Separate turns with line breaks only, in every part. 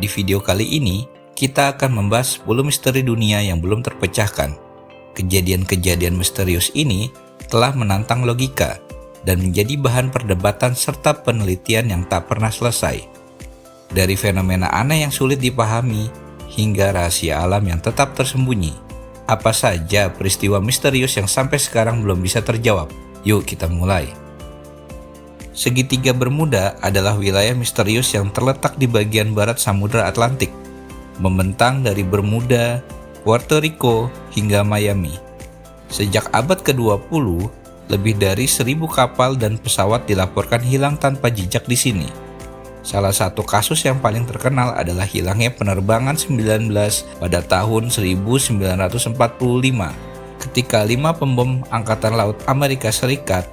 Di video kali ini, kita akan membahas 10 misteri dunia yang belum terpecahkan. Kejadian-kejadian misterius ini telah menantang logika dan menjadi bahan perdebatan serta penelitian yang tak pernah selesai. Dari fenomena aneh yang sulit dipahami, hingga rahasia alam yang tetap tersembunyi. Apa saja peristiwa misterius yang sampai sekarang belum bisa terjawab? Yuk kita mulai. Segitiga Bermuda adalah wilayah misterius yang terletak di bagian barat Samudra Atlantik, membentang dari Bermuda, Puerto Rico, hingga Miami. Sejak abad ke-20, lebih dari 1.000 kapal dan pesawat dilaporkan hilang tanpa jejak di sini. Salah satu kasus yang paling terkenal adalah hilangnya penerbangan 19 pada tahun 1945, ketika 5 pembom Angkatan Laut Amerika Serikat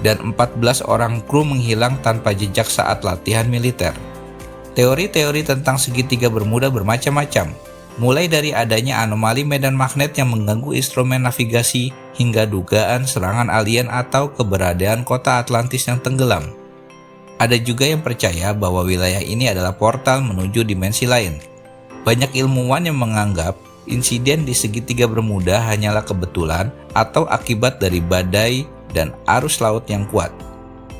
dan 14 orang kru menghilang tanpa jejak saat latihan militer. Teori-teori tentang segitiga Bermuda bermacam-macam, mulai dari adanya anomali medan magnet yang mengganggu instrumen navigasi hingga dugaan serangan alien atau keberadaan kota Atlantis yang tenggelam. Ada juga yang percaya bahwa wilayah ini adalah portal menuju dimensi lain. Banyak ilmuwan yang menganggap insiden di segitiga Bermuda hanyalah kebetulan atau akibat dari badai dan arus laut yang kuat.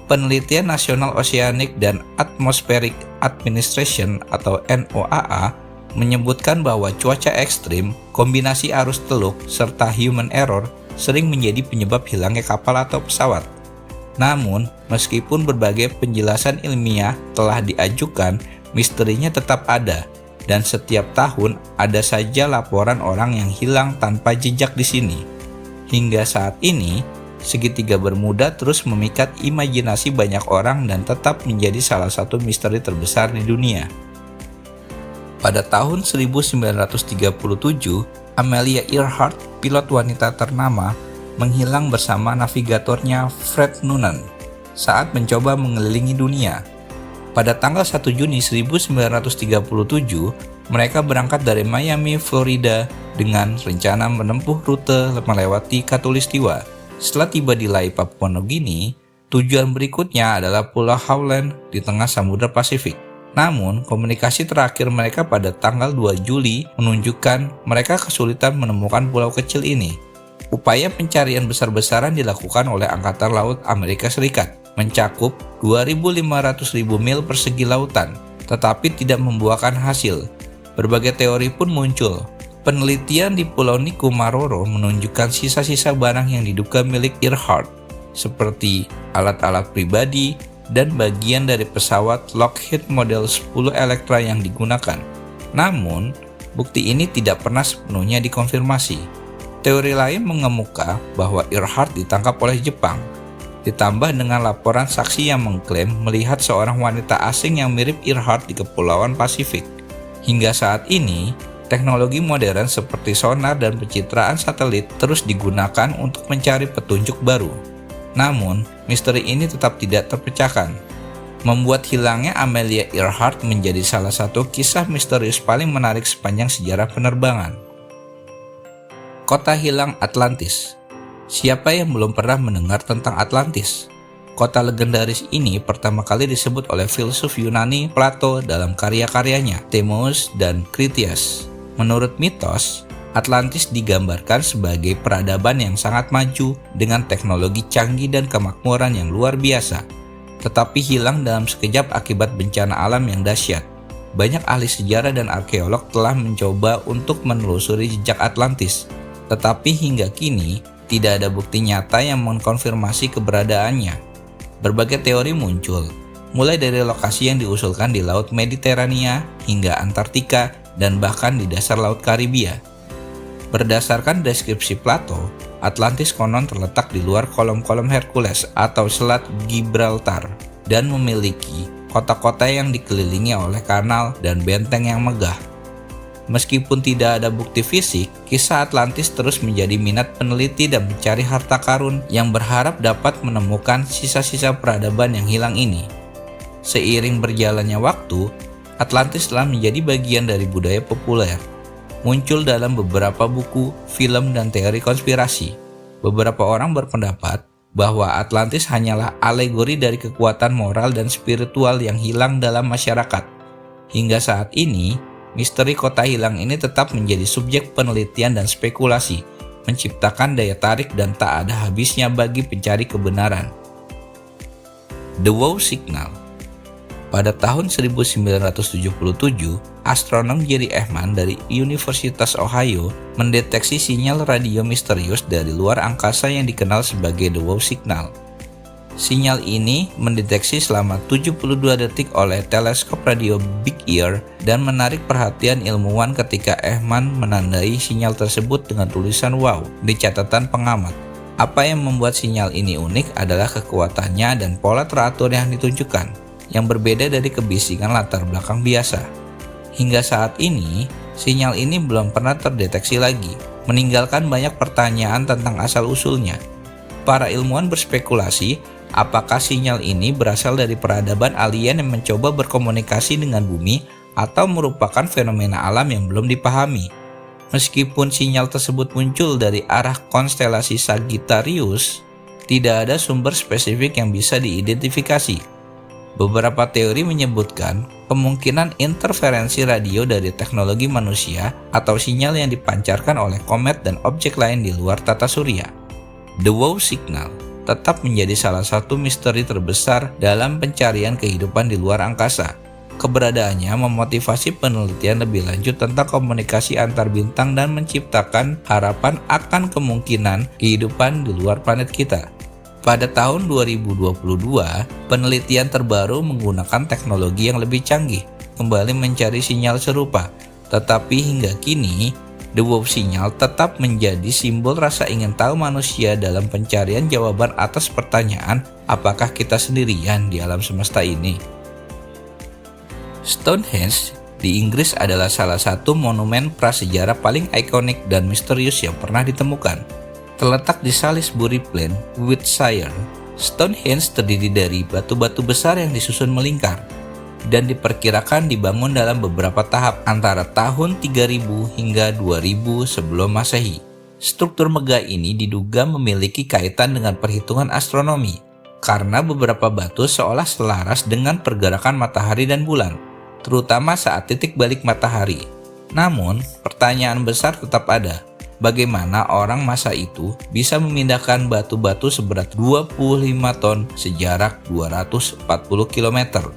Penelitian National Oceanic and Atmospheric Administration atau NOAA menyebutkan bahwa cuaca ekstrim, kombinasi arus teluk, serta human error sering menjadi penyebab hilangnya kapal atau pesawat. Namun, meskipun berbagai penjelasan ilmiah telah diajukan, misterinya tetap ada, dan setiap tahun ada saja laporan orang yang hilang tanpa jejak di sini. Hingga saat ini, segitiga Bermuda terus memikat imajinasi banyak orang dan tetap menjadi salah satu misteri terbesar di dunia. Pada tahun 1937, Amelia Earhart, pilot wanita ternama, menghilang bersama navigatornya Fred Noonan saat mencoba mengelilingi dunia. Pada tanggal 1 Juni 1937, mereka berangkat dari Miami, Florida dengan rencana menempuh rute melewati Khatulistiwa. Setelah tiba di Lae, Papua Nugini, tujuan berikutnya adalah Pulau Howland di tengah Samudra Pasifik. Namun, komunikasi terakhir mereka pada tanggal 2 Juli menunjukkan mereka kesulitan menemukan pulau kecil ini. Upaya pencarian besar-besaran dilakukan oleh Angkatan Laut Amerika Serikat, mencakup 2.500.000 mil persegi lautan, tetapi tidak membuahkan hasil. Berbagai teori pun muncul. Penelitian di Pulau Nikumaroro menunjukkan sisa-sisa barang yang diduga milik Earhart, seperti alat-alat pribadi dan bagian dari pesawat Lockheed Model 10 Electra yang digunakan. Namun, bukti ini tidak pernah sepenuhnya dikonfirmasi. Teori lain mengemuka bahwa Earhart ditangkap oleh Jepang, ditambah dengan laporan saksi yang mengklaim melihat seorang wanita asing yang mirip Earhart di Kepulauan Pasifik. Hingga saat ini, teknologi modern seperti sonar dan pencitraan satelit terus digunakan untuk mencari petunjuk baru. Namun, misteri ini tetap tidak terpecahkan, membuat hilangnya Amelia Earhart menjadi salah satu kisah misterius paling menarik sepanjang sejarah penerbangan. Kota hilang Atlantis. Siapa yang belum pernah mendengar tentang Atlantis? Kota legendaris ini pertama kali disebut oleh filsuf Yunani Plato dalam karya-karyanya Timaeus dan Critias. Menurut mitos, Atlantis digambarkan sebagai peradaban yang sangat maju dengan teknologi canggih dan kemakmuran yang luar biasa, tetapi hilang dalam sekejap akibat bencana alam yang dahsyat. Banyak ahli sejarah dan arkeolog telah mencoba untuk menelusuri jejak Atlantis, tetapi hingga kini tidak ada bukti nyata yang mengkonfirmasi keberadaannya. Berbagai teori muncul, mulai dari lokasi yang diusulkan di Laut Mediterania hingga Antartika dan bahkan di dasar Laut Karibia. Berdasarkan deskripsi Plato, Atlantis konon terletak di luar kolom-kolom Hercules atau Selat Gibraltar dan memiliki kota-kota yang dikelilingi oleh kanal dan benteng yang megah. Meskipun tidak ada bukti fisik, kisah Atlantis terus menjadi minat peneliti dan mencari harta karun yang berharap dapat menemukan sisa-sisa peradaban yang hilang ini. Seiring berjalannya waktu, Atlantis telah menjadi bagian dari budaya populer, muncul dalam beberapa buku, film, dan teori konspirasi. Beberapa orang berpendapat bahwa Atlantis hanyalah alegori dari kekuatan moral dan spiritual yang hilang dalam masyarakat. Hingga saat ini, misteri kota hilang ini tetap menjadi subjek penelitian dan spekulasi, menciptakan daya tarik dan tak ada habisnya bagi pencari kebenaran. The Wow Signal. Pada tahun 1977, astronom Jerry Ehman dari Universitas Ohio mendeteksi sinyal radio misterius dari luar angkasa yang dikenal sebagai The Wow Signal. Sinyal ini mendeteksi selama 72 detik oleh teleskop radio Big Ear dan menarik perhatian ilmuwan ketika Ehman menandai sinyal tersebut dengan tulisan "Wow" di catatan pengamat. Apa yang membuat sinyal ini unik adalah kekuatannya dan pola teratur yang ditunjukkan, yang berbeda dari kebisingan latar belakang biasa. Hingga saat ini, sinyal ini belum pernah terdeteksi lagi, meninggalkan banyak pertanyaan tentang asal-usulnya. Para ilmuwan berspekulasi, apakah sinyal ini berasal dari peradaban alien yang mencoba berkomunikasi dengan bumi atau merupakan fenomena alam yang belum dipahami. Meskipun sinyal tersebut muncul dari arah konstelasi Sagittarius, tidak ada sumber spesifik yang bisa diidentifikasi. Beberapa teori menyebutkan kemungkinan interferensi radio dari teknologi manusia atau sinyal yang dipancarkan oleh komet dan objek lain di luar tata surya. The Wow Signal tetap menjadi salah satu misteri terbesar dalam pencarian kehidupan di luar angkasa. Keberadaannya memotivasi penelitian lebih lanjut tentang komunikasi antar bintang dan menciptakan harapan akan kemungkinan kehidupan di luar planet kita. Pada tahun 2022, penelitian terbaru menggunakan teknologi yang lebih canggih, kembali mencari sinyal serupa. Tetapi hingga kini, The Wow Signal tetap menjadi simbol rasa ingin tahu manusia dalam pencarian jawaban atas pertanyaan, apakah kita sendirian di alam semesta ini? Stonehenge di Inggris adalah salah satu monumen prasejarah paling ikonik dan misterius yang pernah ditemukan. Terletak di Salisbury Plain, Wiltshire, Stonehenge terdiri dari batu-batu besar yang disusun melingkar dan diperkirakan dibangun dalam beberapa tahap antara tahun 3000 hingga 2000 sebelum Masehi. Struktur megah ini diduga memiliki kaitan dengan perhitungan astronomi karena beberapa batu seolah selaras dengan pergerakan matahari dan bulan, terutama saat titik balik matahari. Namun, pertanyaan besar tetap ada. Bagaimana orang masa itu bisa memindahkan batu-batu seberat 25 ton sejarak 240 km?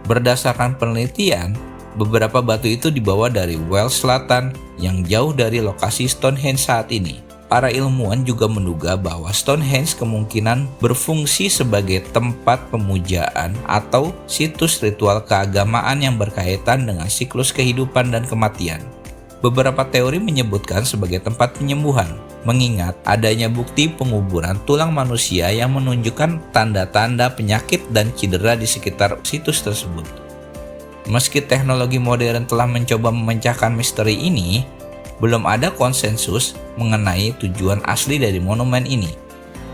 Berdasarkan penelitian, beberapa batu itu dibawa dari Wales Selatan yang jauh dari lokasi Stonehenge saat ini. Para ilmuwan juga menduga bahwa Stonehenge kemungkinan berfungsi sebagai tempat pemujaan atau situs ritual keagamaan yang berkaitan dengan siklus kehidupan dan kematian. Beberapa teori menyebutkan sebagai tempat penyembuhan, mengingat adanya bukti penguburan tulang manusia yang menunjukkan tanda-tanda penyakit dan cedera di sekitar situs tersebut. Meski teknologi modern telah mencoba memecahkan misteri ini, belum ada konsensus mengenai tujuan asli dari monumen ini.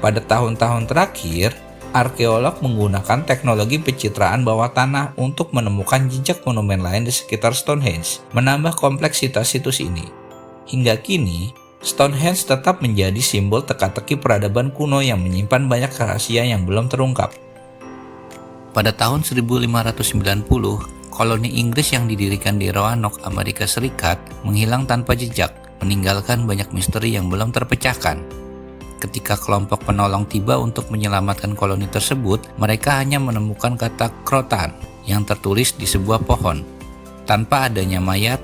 Pada tahun-tahun terakhir, arkeolog menggunakan teknologi pencitraan bawah tanah untuk menemukan jejak monumen lain di sekitar Stonehenge, menambah kompleksitas situs ini. Hingga kini, Stonehenge tetap menjadi simbol teka-teki peradaban kuno yang menyimpan banyak rahasia yang belum terungkap. Pada tahun 1590, koloni Inggris yang didirikan di Roanoke, Amerika Serikat, menghilang tanpa jejak, meninggalkan banyak misteri yang belum terpecahkan. Ketika kelompok penolong tiba untuk menyelamatkan koloni tersebut, mereka hanya menemukan kata Croton yang tertulis di sebuah pohon, tanpa adanya mayat,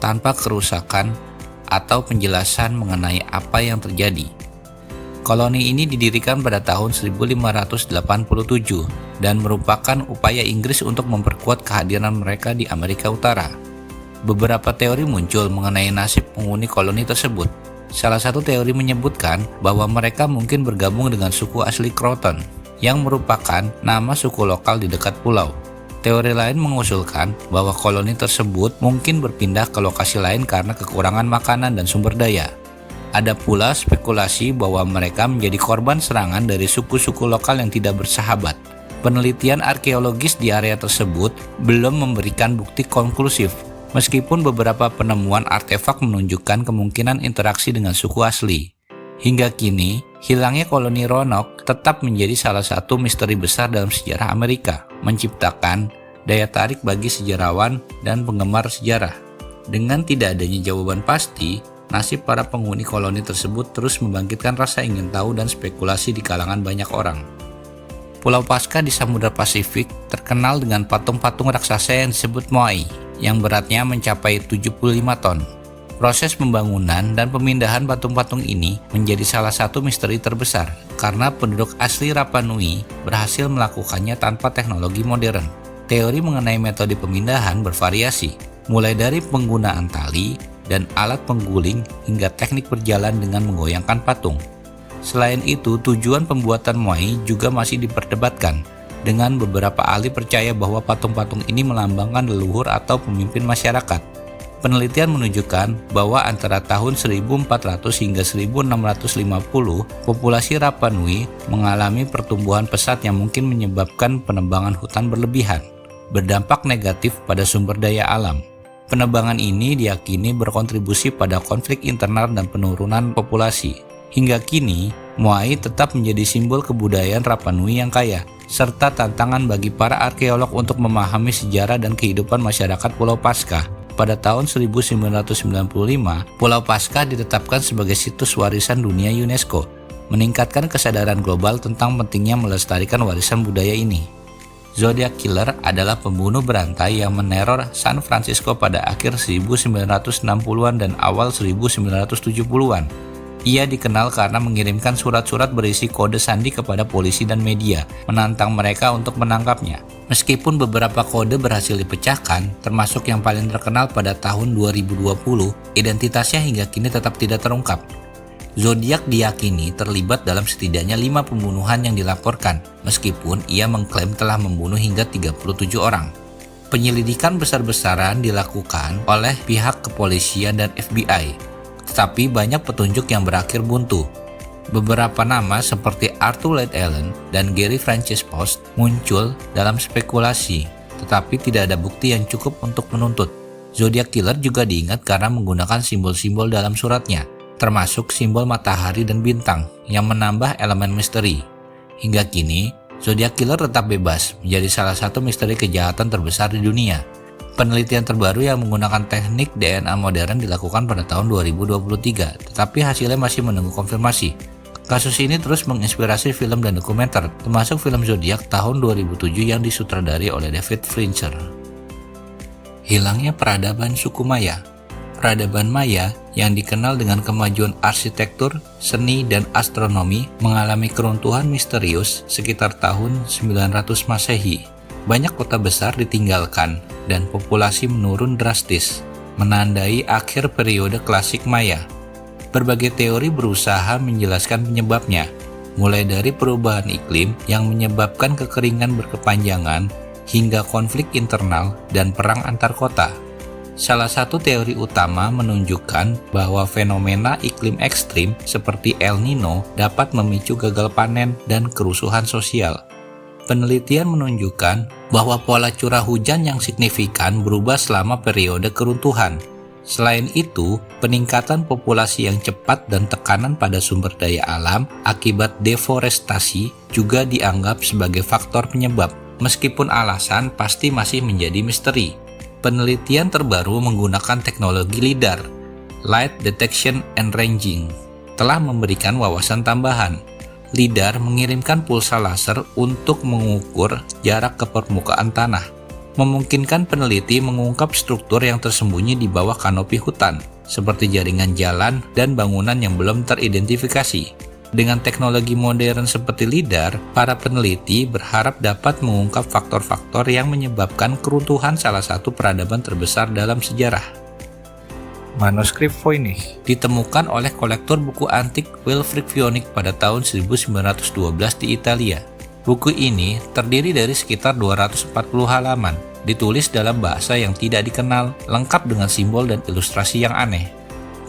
tanpa kerusakan, atau penjelasan mengenai apa yang terjadi. Koloni ini didirikan pada tahun 1587 dan merupakan upaya Inggris untuk memperkuat kehadiran mereka di Amerika Utara. Beberapa teori muncul mengenai nasib penghuni koloni tersebut. Salah satu teori menyebutkan bahwa mereka mungkin bergabung dengan suku asli Croton, yang merupakan nama suku lokal di dekat pulau. Teori lain mengusulkan bahwa koloni tersebut mungkin berpindah ke lokasi lain karena kekurangan makanan dan sumber daya. Ada pula spekulasi bahwa mereka menjadi korban serangan dari suku-suku lokal yang tidak bersahabat. Penelitian arkeologis di area tersebut belum memberikan bukti konklusif, meskipun beberapa penemuan artefak menunjukkan kemungkinan interaksi dengan suku asli. Hingga kini, hilangnya koloni Roanoke tetap menjadi salah satu misteri besar dalam sejarah Amerika, menciptakan daya tarik bagi sejarawan dan penggemar sejarah. Dengan tidak adanya jawaban pasti, nasib para penghuni koloni tersebut terus membangkitkan rasa ingin tahu dan spekulasi di kalangan banyak orang. Pulau Paskah di Samudra Pasifik terkenal dengan patung-patung raksasa yang disebut moai, yang beratnya mencapai 75 ton. Proses pembangunan dan pemindahan patung-patung ini menjadi salah satu misteri terbesar, karena penduduk asli Rapa Nui berhasil melakukannya tanpa teknologi modern. Teori mengenai metode pemindahan bervariasi, mulai dari penggunaan tali dan alat pengguling hingga teknik berjalan dengan menggoyangkan patung. Selain itu, tujuan pembuatan moai juga masih diperdebatkan, dengan beberapa ahli percaya bahwa patung-patung ini melambangkan leluhur atau pemimpin masyarakat. Penelitian menunjukkan bahwa antara tahun 1400 hingga 1650, populasi Rapa Nui mengalami pertumbuhan pesat yang mungkin menyebabkan penebangan hutan berlebihan, berdampak negatif pada sumber daya alam. Penebangan ini diyakini berkontribusi pada konflik internal dan penurunan populasi. Hingga kini, moai tetap menjadi simbol kebudayaan Rapa Nui yang kaya, serta tantangan bagi para arkeolog untuk memahami sejarah dan kehidupan masyarakat Pulau Paskah. Pada tahun 1995, Pulau Paskah ditetapkan sebagai situs warisan dunia UNESCO, meningkatkan kesadaran global tentang pentingnya melestarikan warisan budaya ini. Zodiac Killer adalah pembunuh berantai yang meneror San Francisco pada akhir 1960-an dan awal 1970-an. Ia dikenal karena mengirimkan surat-surat berisi kode sandi kepada polisi dan media, menantang mereka untuk menangkapnya. Meskipun beberapa kode berhasil dipecahkan, termasuk yang paling terkenal pada tahun 2020, identitasnya hingga kini tetap tidak terungkap. Zodiac diyakini terlibat dalam setidaknya 5 pembunuhan yang dilaporkan, meskipun ia mengklaim telah membunuh hingga 37 orang. Penyelidikan besar-besaran dilakukan oleh pihak kepolisian dan FBI, tetapi banyak petunjuk yang berakhir buntu. Beberapa nama seperti Arthur Lloyd Allen dan Gary Francis Post muncul dalam spekulasi, tetapi tidak ada bukti yang cukup untuk menuntut. Zodiac Killer juga diingat karena menggunakan simbol-simbol dalam suratnya, termasuk simbol matahari dan bintang yang menambah elemen misteri. Hingga kini, Zodiac Killer tetap bebas menjadi salah satu misteri kejahatan terbesar di dunia. Penelitian terbaru yang menggunakan teknik DNA modern dilakukan pada tahun 2023, tetapi hasilnya masih menunggu konfirmasi. Kasus ini terus menginspirasi film dan dokumenter, termasuk film Zodiac tahun 2007 yang disutradari oleh David Fincher. Hilangnya peradaban suku Maya. Peradaban Maya yang dikenal dengan kemajuan arsitektur, seni, dan astronomi mengalami keruntuhan misterius sekitar tahun 900 Masehi. Banyak kota besar ditinggalkan dan populasi menurun drastis, menandai akhir periode klasik Maya. Berbagai teori berusaha menjelaskan penyebabnya, mulai dari perubahan iklim yang menyebabkan kekeringan berkepanjangan hingga konflik internal dan perang antar kota. Salah satu teori utama menunjukkan bahwa fenomena iklim ekstrim seperti El Nino dapat memicu gagal panen dan kerusuhan sosial. Penelitian menunjukkan bahwa pola curah hujan yang signifikan berubah selama periode keruntuhan. Selain itu, peningkatan populasi yang cepat dan tekanan pada sumber daya alam akibat deforestasi juga dianggap sebagai faktor penyebab, meskipun alasan pasti masih menjadi misteri. Penelitian terbaru menggunakan teknologi LIDAR, Light Detection and Ranging, telah memberikan wawasan tambahan. LIDAR mengirimkan pulsa laser untuk mengukur jarak ke permukaan tanah, memungkinkan peneliti mengungkap struktur yang tersembunyi di bawah kanopi hutan, seperti jaringan jalan dan bangunan yang belum teridentifikasi. Dengan teknologi modern seperti LIDAR, para peneliti berharap dapat mengungkap faktor-faktor yang menyebabkan keruntuhan salah satu peradaban terbesar dalam sejarah. Manuskrip Voynich ditemukan oleh kolektor buku antik Wilfrid Voynich pada tahun 1912 di Italia. Buku ini terdiri dari sekitar 240 halaman, ditulis dalam bahasa yang tidak dikenal, lengkap dengan simbol dan ilustrasi yang aneh.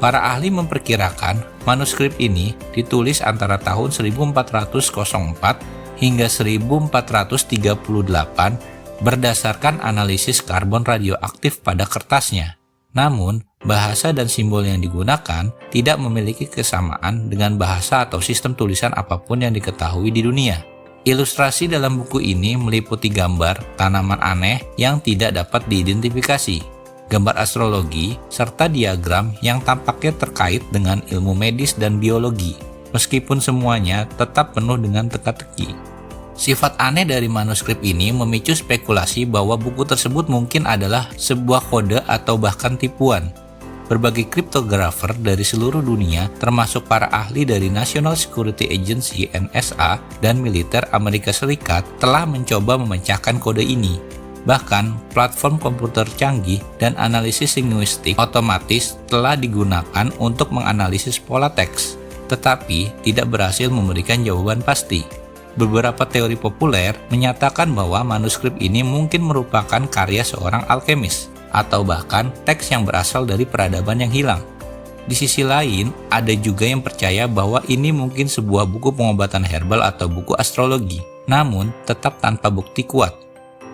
Para ahli memperkirakan manuskrip ini ditulis antara tahun 1404 hingga 1438 berdasarkan analisis karbon radioaktif pada kertasnya. Namun, bahasa dan simbol yang digunakan tidak memiliki kesamaan dengan bahasa atau sistem tulisan apapun yang diketahui di dunia. Ilustrasi dalam buku ini meliputi gambar tanaman aneh yang tidak dapat diidentifikasi, gambar astrologi, serta diagram yang tampaknya terkait dengan ilmu medis dan biologi, meskipun semuanya tetap penuh dengan teka-teki. Sifat aneh dari manuskrip ini memicu spekulasi bahwa buku tersebut mungkin adalah sebuah kode atau bahkan tipuan. Berbagai kriptografer dari seluruh dunia, termasuk para ahli dari National Security Agency (NSA) dan militer Amerika Serikat, telah mencoba memecahkan kode ini. Bahkan, platform komputer canggih dan analisis linguistik otomatis telah digunakan untuk menganalisis pola teks, tetapi tidak berhasil memberikan jawaban pasti. Beberapa teori populer menyatakan bahwa manuskrip ini mungkin merupakan karya seorang alkemis, atau bahkan teks yang berasal dari peradaban yang hilang. Di sisi lain, ada juga yang percaya bahwa ini mungkin sebuah buku pengobatan herbal atau buku astrologi, namun tetap tanpa bukti kuat.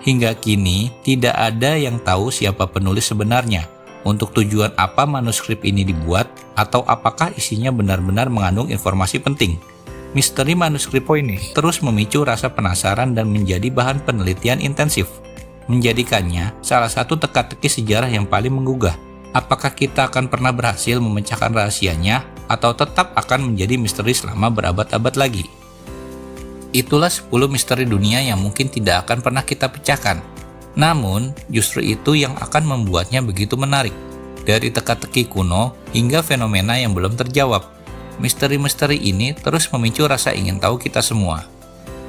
Hingga kini, tidak ada yang tahu siapa penulis sebenarnya, untuk tujuan apa manuskrip ini dibuat, atau apakah isinya benar-benar mengandung informasi penting. Misteri manuskrip ini terus memicu rasa penasaran dan menjadi bahan penelitian intensif, menjadikannya salah satu teka-teki sejarah yang paling menggugah. Apakah kita akan pernah berhasil memecahkan rahasianya, atau tetap akan menjadi misteri selama berabad-abad lagi? Itulah 10 misteri dunia yang mungkin tidak akan pernah kita pecahkan. Namun, justru itu yang akan membuatnya begitu menarik. Dari teka-teki kuno hingga fenomena yang belum terjawab, misteri-misteri ini terus memicu rasa ingin tahu kita semua.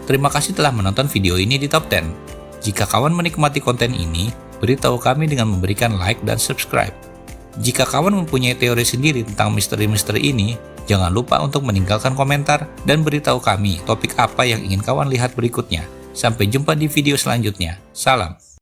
Terima kasih telah menonton video ini di Top 10. Jika kawan menikmati konten ini, beritahu kami dengan memberikan like dan subscribe. Jika kawan mempunyai teori sendiri tentang misteri-misteri ini, jangan lupa untuk meninggalkan komentar dan beritahu kami topik apa yang ingin kawan lihat berikutnya. Sampai jumpa di video selanjutnya. Salam.